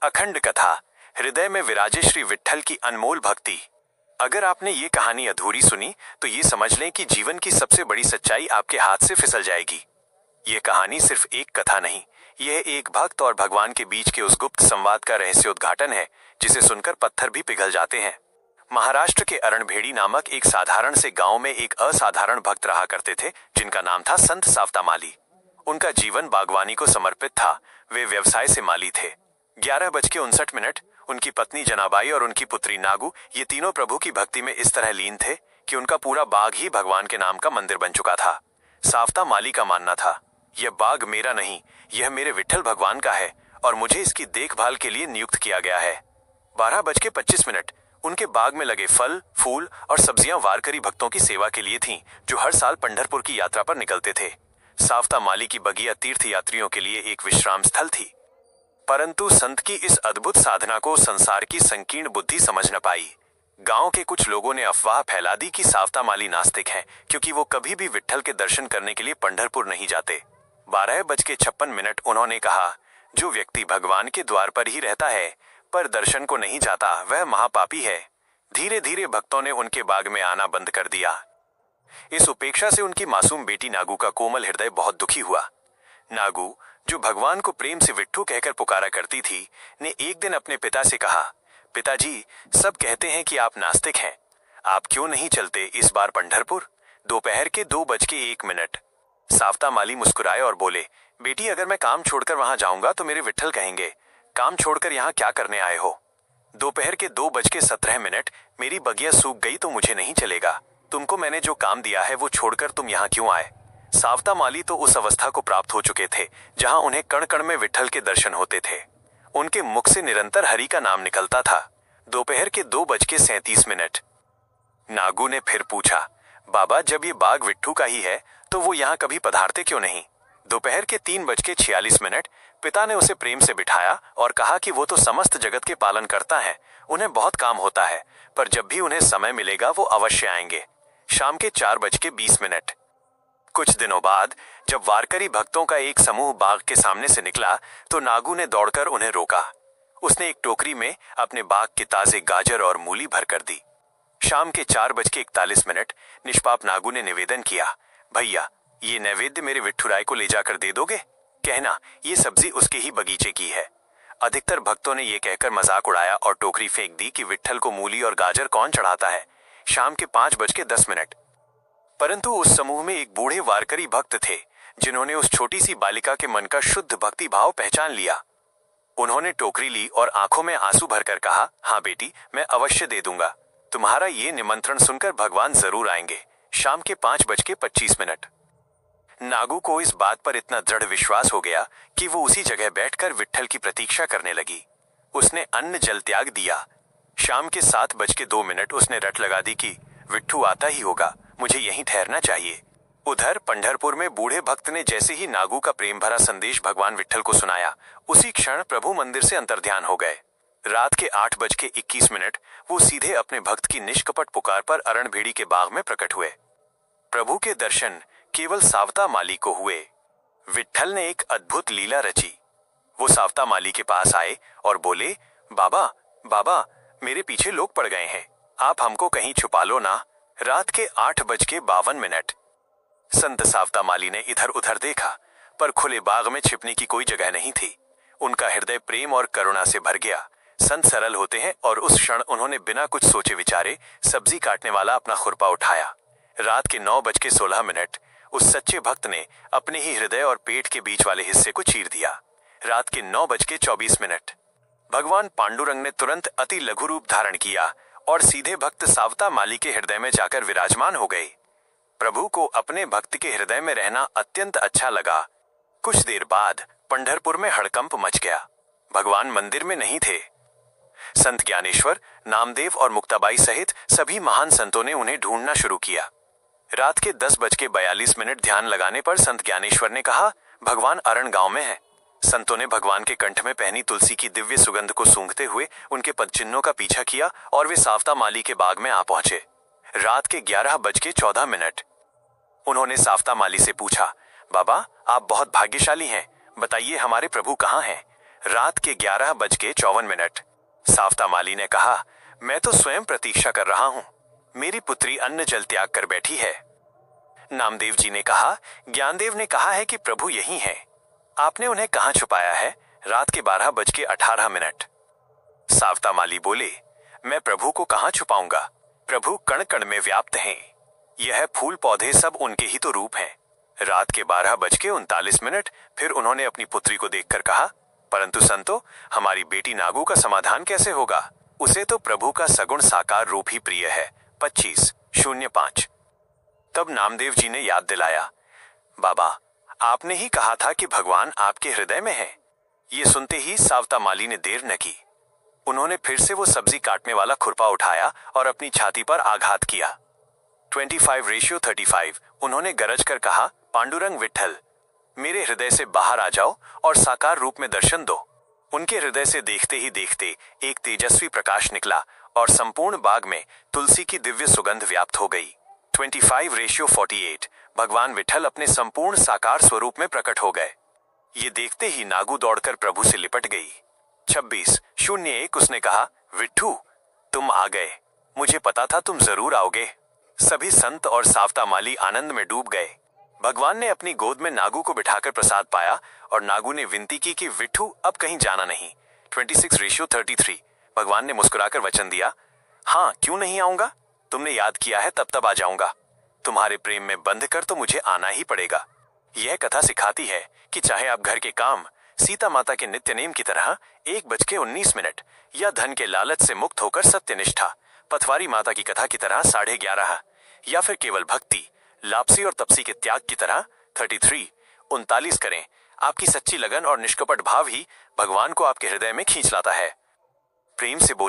अखंड कथा, हृदय में विराजे श्री विट्ठल की अनमोल भक्ति। अगर आपने ये कहानी अधूरी सुनी तो ये समझ लें कि जीवन की सबसे बड़ी सच्चाई आपके हाथ से फिसल जाएगी। ये कहानी सिर्फ एक कथा नहीं, यह एक भक्त और भगवान के बीच के उस गुप्त संवाद का रहस्योद्घाटन है जिसे सुनकर पत्थर भी पिघल जाते हैं। महाराष्ट्र के अरणभेड़ी नामक एक साधारण से गांव में एक असाधारण भक्त रहा करते थे जिनका नाम था संत सावता माली। उनका जीवन बागवानी को समर्पित था। वे व्यवसाय से माली थे। 11:59 उनकी पत्नी जनाबाई और उनकी पुत्री नागू, ये तीनों प्रभु की भक्ति में इस तरह लीन थे कि उनका पूरा बाग ही भगवान के नाम का मंदिर बन चुका था। सावता माली का मानना था, यह बाग मेरा नहीं, यह मेरे विट्ठल भगवान का है और मुझे इसकी देखभाल के लिए नियुक्त किया गया है। 12:25 उनके बाग में लगे फल, फूल और सब्जियां वारकरी भक्तों की सेवा के लिए थीं, जो हर साल पंढरपुर की यात्रा पर निकलते थे। सावता माली की बगिया तीर्थ यात्रियों के लिए एक विश्राम स्थल थी। परंतु संत की इस अद्भुत साधना को संसार की संकीर्ण बुद्धि समझ न पाई। गांव के कुछ लोगों ने अफवाह फैला दी कि सावता माली नास्तिक हैं क्योंकि वो कभी भी विट्ठल के दर्शन करने के लिए पंढरपुर नहीं जाते। 12:56 उन्होंने कहा, जो व्यक्ति भगवान के द्वार पर ही रहता है पर दर्शन को नहीं जाता वह महापापी है। धीरे धीरे भक्तों ने उनके बाग में आना बंद कर दिया। इस उपेक्षा से उनकी मासूम बेटी नागू का कोमल हृदय बहुत दुखी हुआ। नागू, जो भगवान को प्रेम से विट्ठू कहकर पुकारा करती थी, ने एक दिन अपने पिता से कहा, पिताजी, सब कहते हैं कि आप नास्तिक हैं, आप क्यों नहीं चलते इस बार पंढरपुर? दोपहर के 2:01। सावता माली मुस्कुराए और बोले, बेटी, अगर मैं काम छोड़कर वहां जाऊंगा तो मेरे विट्ठल कहेंगे, काम छोड़कर यहाँ क्या करने आए हो? दोपहर के 2:17 मेरी बगिया सूख गई तो मुझे नहीं चलेगा। तुमको मैंने जो काम दिया है वो छोड़कर तुम यहाँ क्यों आए? सावता माली तो उस अवस्था को प्राप्त हो चुके थे जहां उन्हें कण कण में विट्ठल के दर्शन होते थे। उनके मुख से निरंतर हरि का नाम निकलता था। दोपहर के 2:37 नागू ने फिर पूछा, बाबा, जब ये बाग विट्ठू का ही है तो वो यहाँ कभी पधारते क्यों नहीं? दोपहर के 3:46 पिता ने उसे प्रेम से बिठाया और कहा कि वो तो समस्त जगत के पालन करता है, उन्हें बहुत काम होता है, पर जब भी उन्हें समय मिलेगा वो अवश्य आएंगे। शाम के 4:20 कुछ दिनों बाद जब वारकरी भक्तों का एक समूह बाग के सामने से निकला तो नागू ने दौड़कर उन्हें रोका। उसने एक टोकरी में अपने बाग के ताजे गाजर और मूली भर कर दी। शाम के 4:41 निष्पाप नागू ने निवेदन किया, भैया, ये नैवेद्य मेरे विट्ठुराय को ले जाकर दे दोगे? कहना ये सब्जी उसके ही बगीचे की है। अधिकतर भक्तों ने ये कहकर मजाक उड़ाया और टोकरी फेंक दी कि विट्ठल को मूली और गाजर कौन चढ़ाता है। शाम के 5:10 परंतु उस समूह में एक बूढ़े वारकरी भक्त थे जिन्होंने उस छोटी सी बालिका के मन का शुद्ध भक्ति भाव पहचान लिया। उन्होंने टोकरी ली और आंखों में आंसू भरकर कहा, हाँ बेटी, मैं अवश्य दे दूंगा। तुम्हारा ये निमंत्रण सुनकर भगवान जरूर आएंगे। शाम के 5:25 नागू को इस बात पर इतना दृढ़ विश्वास हो गया कि वो उसी जगह बैठकर विट्ठल की प्रतीक्षा करने लगी। उसने अन्न जल त्याग दिया। शाम के 7:02 उसने रट लगा दी कि विट्ठू आता ही होगा, मुझे यहीं ठहरना चाहिए। उधर पंढरपुर में बूढ़े भक्त ने जैसे ही नागू का प्रेम भरा संदेश भगवान विट्ठल को सुनाया, उसी क्षण प्रभु मंदिर से अंतर्ध्यान हो गए। रात के 8:21 वो सीधे अपने भक्त की निष्कपट पुकार पर अरणभेड़ी के बाग में प्रकट हुए। प्रभु के दर्शन केवल सावता माली को हुए। विट्ठल ने एक अद्भुत लीला रची। वो सावता माली के पास आए और बोले, बाबा, बाबा, मेरे पीछे लोग पड़ गए हैं, आप हमको कहीं छुपा लो ना। रात के 8:52 संत सावता माली ने इधर उधर देखा पर खुले बाग में छिपने की कोई जगह नहीं थी। उनका हृदय प्रेम और करुणा से भर गया। संत सरल होते हैं और उस क्षण उन्होंने बिना कुछ सोचे विचारे सब्जी काटने वाला अपना खुरपा उठाया। रात के 9:16 उस सच्चे भक्त ने अपने ही हृदय और पेट के बीच वाले हिस्से को चीर दिया। रात के 9:24 भगवान पांडुरंग ने तुरंत अति लघु रूप धारण किया और सीधे भक्त सावता माली के हृदय में जाकर विराजमान हो गए। प्रभु को अपने भक्त के हृदय में रहना अत्यंत अच्छा लगा। कुछ देर बाद पंढरपुर में हड़कंप मच गया। भगवान मंदिर में नहीं थे। संत ज्ञानेश्वर, नामदेव और मुक्ताबाई सहित सभी महान संतों ने उन्हें ढूंढना शुरू किया। रात के 10:42 ध्यान लगाने पर संत ज्ञानेश्वर ने कहा, भगवान अरण गांव में है। संतों ने भगवान के कंठ में पहनी तुलसी की दिव्य सुगंध को सूंघते हुए उनके पदचिन्हों का पीछा किया और वे सावता माली के बाग में आ पहुंचे। रात के 11:14 उन्होंने सावता माली से पूछा, बाबा, आप बहुत भाग्यशाली हैं, बताइए हमारे प्रभु कहाँ हैं? रात के 11:54। सावता माली ने कहा, मैं तो स्वयं प्रतीक्षा कर रहा हूं। मेरी पुत्री अन्न जल त्याग कर बैठी है। नामदेव जी ने कहा, ज्ञानदेव ने कहा है कि प्रभु यहीं हैं। आपने उन्हें कहां छुपाया है? रात के 12:18। सावता माली बोले, मैं प्रभु को कहां छुपाऊंगा? प्रभु कण कण में व्याप्त हैं। यह फूल पौधे सब उनके ही तो रूप हैं। रात के 12:39। फिर उन्होंने अपनी पुत्री को देखकर कहा, परंतु संतो, हमारी बेटी नागू का समाधान कैसे होगा? उसे तो प्रभु का सगुण साकार रूप ही प्रिय है। 25:05। तब नामदेव जी ने याद दिलाया, बाबा, आपने ही कहा था कि भगवान आपके हृदय में है। ये सुनते ही सावता माली ने देर न की। उन्होंने फिर से वो सब्जी काटने वाला खुरपा उठाया और अपनी छाती पर आघात किया। 25:35। उन्होंने गरज कर कहा, पांडुरंग विट्ठल, मेरे हृदय से बाहर आ जाओ और साकार रूप में दर्शन दो। उनके हृदय से देखते ही देखते एक तेजस्वी प्रकाश निकला और संपूर्ण बाग में तुलसी की दिव्य सुगंध व्याप्त हो गई। 25:48। भगवान विट्ठल अपने संपूर्ण साकार स्वरूप में प्रकट हो गए। ये देखते ही नागू दौड़कर प्रभु से लिपट गई। 26:01। उसने कहा, विट्ठू, तुम आ गए। मुझे पता था तुम जरूर आओगे। सभी संत और सावता माली आनंद में डूब गए। भगवान ने अपनी गोद में नागू को बिठाकर प्रसाद पाया और नागू ने विनती की कि विट्ठू, अब कहीं जाना नहीं। 26:33। भगवान ने मुस्कुराकर वचन दिया, हाँ, क्यों नहीं आऊंगा? तुमने याद किया है, तब तब आ जाऊंगा। तुम्हारे प्रेम में बंध कर तो मुझे आना ही पड़ेगा। यह कथा सिखाती है कि चाहे आप घर के काम सीता माता के नित्य नेम की तरह 1:19 या धन के लालच से मुक्त होकर सत्यनिष्ठा पथवारी माता की कथा की तरह 11:30 या फिर केवल भक्ति लापसी और तपसी के त्याग की तरह 33:39 करें। आपकी सच्ची लगन और निष्कपट भाव ही भगवान को आपके हृदय में खींच लाता है। प्रेम से बोल